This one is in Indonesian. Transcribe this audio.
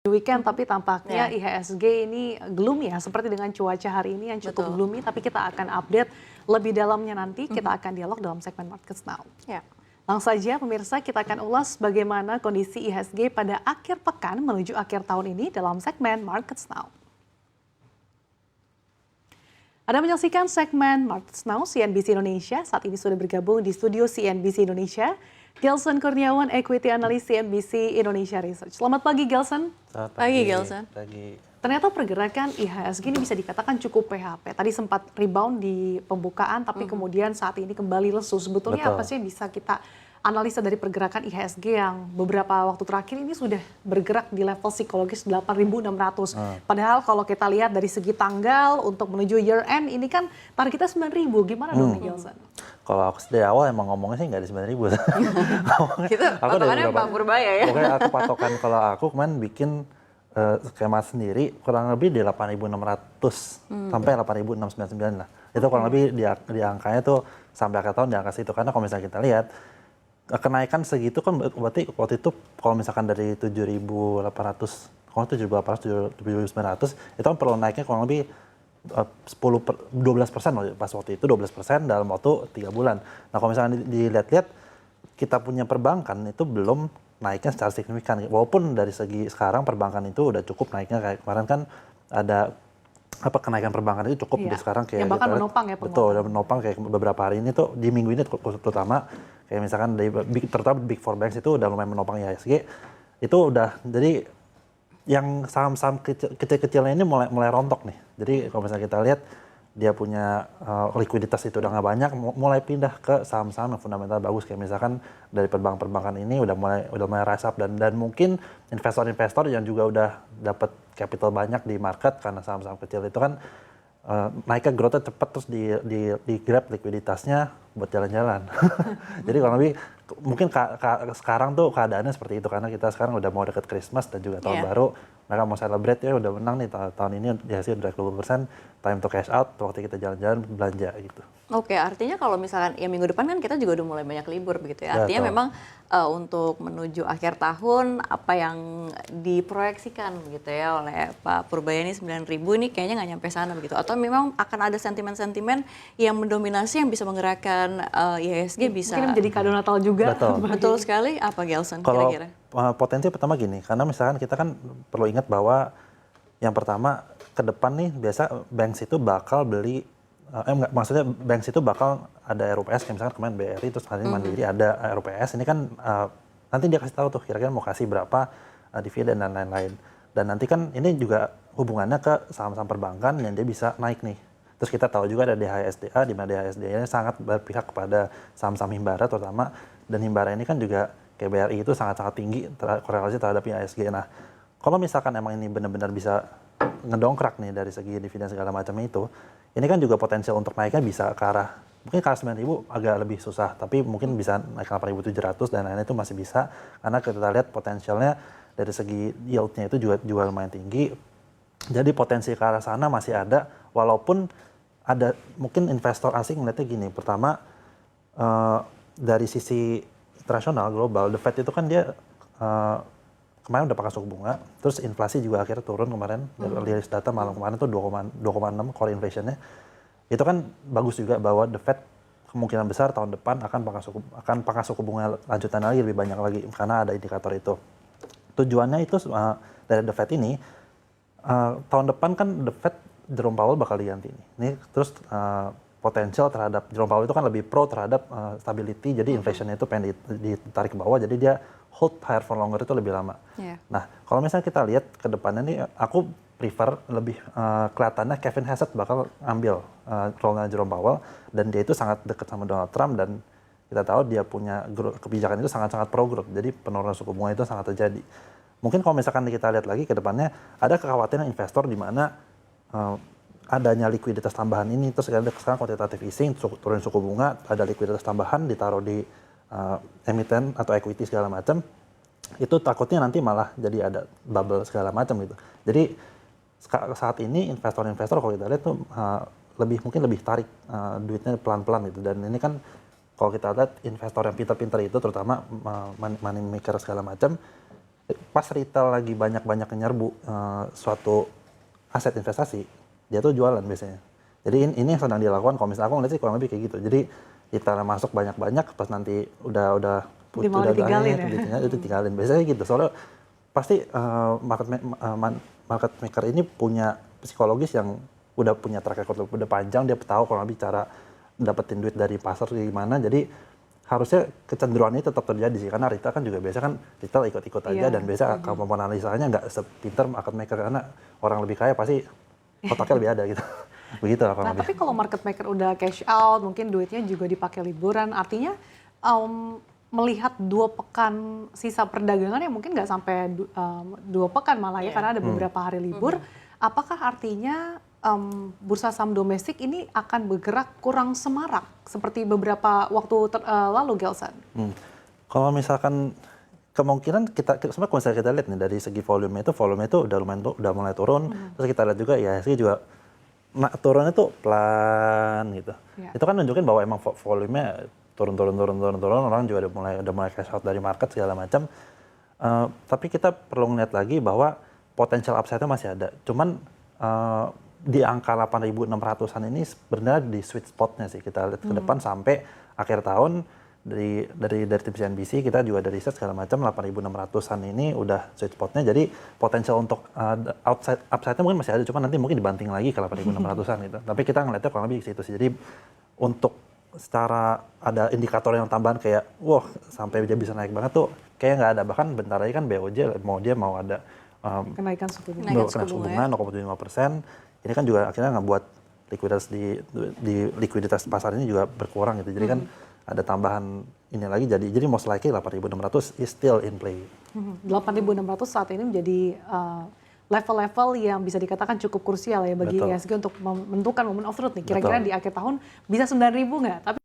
Weekend tapi tampaknya IHSG ini gloomy ya, seperti dengan cuaca hari ini yang cukup gloomy, tapi kita akan update lebih dalamnya nanti, kita akan dialog dalam segmen Markets Now. Langsung saja pemirsa, kita akan ulas bagaimana kondisi IHSG pada akhir pekan menuju akhir tahun ini dalam segmen Markets Now. Anda menyaksikan segmen Markets Now CNBC Indonesia, saat ini sudah bergabung di studio CNBC Indonesia, Gelson Kurniawan, Equity Analyst CNBC Indonesia Research. Selamat pagi, Gelson. Selamat pagi, Gelson. Ternyata pergerakan IHSG ini bisa dikatakan cukup PHP. Tadi sempat rebound di pembukaan, tapi kemudian saat ini kembali lesu. Sebetulnya apa sih yang bisa kita analisa dari pergerakan IHSG yang beberapa waktu terakhir ini sudah bergerak di level psikologis 8.600. Padahal kalau kita lihat dari segi tanggal untuk menuju year end, ini kan targetnya 9.000. Gimana dong nih, Gelson? Kalau aku dari awal emang ngomongnya sih nggak di 9.000. Gitu, patokannya Pak Purbaya ya? Pokoknya aku patokan kalau aku kemarin bikin skema sendiri kurang lebih di 8.600 sampai 8.699 lah. Itu kurang lebih di angkanya tuh sampai akhir tahun di angka situ. Karena kalau misalnya kita lihat, kenaikan segitu kan berarti waktu itu kalau misalkan dari 7.800, kalau 7.800, 7.900, itu kan perlu naiknya kurang lebih 12% pas waktu itu 12% dalam waktu 3 bulan. Nah kalau misalnya dilihat-lihat kita punya perbankan itu belum naiknya secara signifikan. Walaupun dari segi sekarang perbankan itu udah cukup naiknya, kayak kemarin kan ada kenaikan perbankan itu cukup di sekarang kayak ya, bahkan menopang ya. Betul, udah menopang kayak beberapa hari ini tuh di minggu ini terutama kayak misalkan dari terutama Big Four Banks itu udah lumayan menopang IHSG. Itu udah jadi yang saham-saham kecil-kecilnya ini mulai rontok nih. Jadi kalau misalnya kita lihat dia punya likuiditas itu udah nggak banyak, mulai pindah ke saham-saham yang fundamental bagus, kayak misalkan dari perbankan ini udah mulai rise up, dan mungkin investor-investor yang juga udah dapat capital banyak di market karena saham-saham kecil itu kan naiknya growth-nya cepat, terus di grab likuiditasnya buat jalan-jalan. Jadi kalau lebih mungkin sekarang tuh keadaannya seperti itu karena kita sekarang udah mau deket Christmas dan juga tahun baru. Mereka mau celebrate ya udah menang nih tahun ini dihasil udah 20%, time to cash out waktu kita jalan-jalan belanja gitu. Oke, artinya kalau misalkan ya minggu depan kan kita juga udah mulai banyak libur begitu ya. Artinya memang untuk menuju akhir tahun apa yang diproyeksikan gitu ya oleh Pak Purbaya ini 9.000 ini kayaknya nggak nyampe sana begitu. Atau memang akan ada sentimen-sentimen yang mendominasi yang bisa menggerakkan IHSG bisa. Mungkin menjadi kado Natal juga. Betul sekali. Apa Gelson kira-kira? Potensi pertama gini, karena misalkan kita kan perlu ingat bahwa yang pertama ke depan nih biasa banks itu bakal beli maksudnya banks itu bakal ada RUPS, kayak misalkan kemarin BRI terus hari ini Mandiri ada RUPS, ini kan nanti dia kasih tahu tuh kira-kira mau kasih berapa dividen dan lain-lain, dan nanti kan ini juga hubungannya ke saham-saham perbankan yang dia bisa naik nih. Terus kita tahu juga ada DHSDA, di mana DHSDA ini sangat berpihak kepada saham-saham Himbara terutama, dan Himbara ini kan juga kayak BRI itu sangat-sangat tinggi korelasi terhadap IHSG. Nah kalau misalkan emang ini benar-benar bisa ngedongkrak nih dari segi dividen segala macam itu, ini kan juga potensial untuk naiknya bisa ke arah, mungkin ke arah 9.000 agak lebih susah, tapi mungkin bisa naik 8.700 dan lain-lain itu masih bisa, karena kita lihat potensialnya dari segi yield-nya itu juga lumayan tinggi. Jadi potensi ke arah sana masih ada, walaupun ada mungkin investor asing melihatnya gini, pertama dari sisi internasional global, the Fed itu kan dia kemarin udah pakai suku bunga, terus inflasi juga akhirnya turun kemarin, rilis data malam kemarin tuh 2,6 core inflation-nya. Itu kan bagus juga bahwa the Fed kemungkinan besar tahun depan akan pangkas suku bunga lanjutan lagi lebih banyak lagi karena ada indikator itu. Tujuannya itu dari the Fed ini tahun depan kan the Fed Jerome Powell bakal diganti nih. Ini terus potensial terhadap Jerome Powell itu kan lebih pro terhadap stability, jadi inflation-nya itu pengen ditarik ke bawah, jadi dia hold higher for longer itu lebih lama. Nah, kalau misalnya kita lihat ke depannya nih, aku prefer lebih kelihatannya Kevin Hassett bakal ambil role-nya Jerome Powell, dan dia itu sangat dekat sama Donald Trump, dan kita tahu dia punya kebijakan itu sangat-sangat pro growth, jadi penurunan suku bunga itu sangat terjadi. Mungkin kalau misalkan kita lihat lagi ke depannya, ada kekhawatiran investor di mana adanya likuiditas tambahan ini, terus ada sekarang quantitative easing, turun suku bunga, ada likuiditas tambahan ditaruh di emiten atau equity segala macam, itu takutnya nanti malah jadi ada bubble segala macam gitu. Jadi saat ini investor-investor kalau kita lihat tuh mungkin lebih tarik duitnya pelan-pelan gitu, dan ini kan kalau kita lihat investor yang pintar-pintar itu terutama money maker segala macam, pas retail lagi banyak-banyak nyerbu suatu aset investasi, dia tuh jualan biasanya. Jadi ini yang sedang dilakukan, kalau misalnya aku ngeliat sih kurang lebih kayak gitu. Jadi kita masuk banyak-banyak, pas nanti udah Malah ditinggalin ya? itu tinggalin. Biasanya gitu, soalnya pasti market maker ini punya psikologis yang udah punya track record udah panjang, dia tahu kurang lebih cara dapetin duit dari pasar gimana. Jadi harusnya kecenderungan ini tetap terjadi sih, karena retail kan juga biasa kan retail ikut-ikut aja, dan biasa kemampuan analisanya nggak sepinter market maker, karena orang lebih kaya pasti otaknya lebih ada gitu. Begitu lah kurang Nah, lebih. tapi kalau market maker udah cash out, mungkin duitnya juga dipakai liburan, artinya melihat 2 pekan sisa perdagangan yang mungkin nggak sampai 2 pekan malah ya, karena ada beberapa hari libur, apakah artinya bursa saham domestik ini akan bergerak kurang semarak seperti beberapa waktu lalu, Gelson? Kalau misalkan kemungkinan sebenarnya kalau misalnya kita lihat nih dari segi volume itu udah mulai turun, terus kita lihat juga IHSG juga turunnya tuh pelan gitu. Itu kan nunjukin bahwa emang volumenya turun, orang juga udah mulai cash out dari market segala macam. Tapi kita perlu ngeliat lagi bahwa potensial upside-nya masih ada. Cuman di angka 8.600-an ini sebenarnya di sweet spot-nya sih, kita lihat ke depan sampai akhir tahun. Dari tim CNBC kita juga dari riset segala macam, 8.600-an ini udah sweet spot-nya, jadi potensial untuk upside-nya mungkin masih ada, cuman nanti mungkin dibanting lagi ke 8.600-an gitu. Tapi kita ngeliatnya kurang lebih ke situ sih. Jadi untuk secara ada indikator yang tambahan kayak wah sampai dia bisa naik banget tuh kayak nggak ada. Bahkan bentar lagi kan BOJ mau ada Kenaikan suku bunga 0,75%. Ini kan juga akhirnya ngebuat likuiditas di likuiditas pasar ini juga berkurang gitu. Jadi kan ada tambahan ini lagi, jadi most likely 8.600 is still in play. 8.600 saat ini menjadi level-level yang bisa dikatakan cukup krusial ya bagi IHSG untuk menentukan moment of truth nih. Kira-kira di akhir tahun bisa 9.000 nggak? Tapi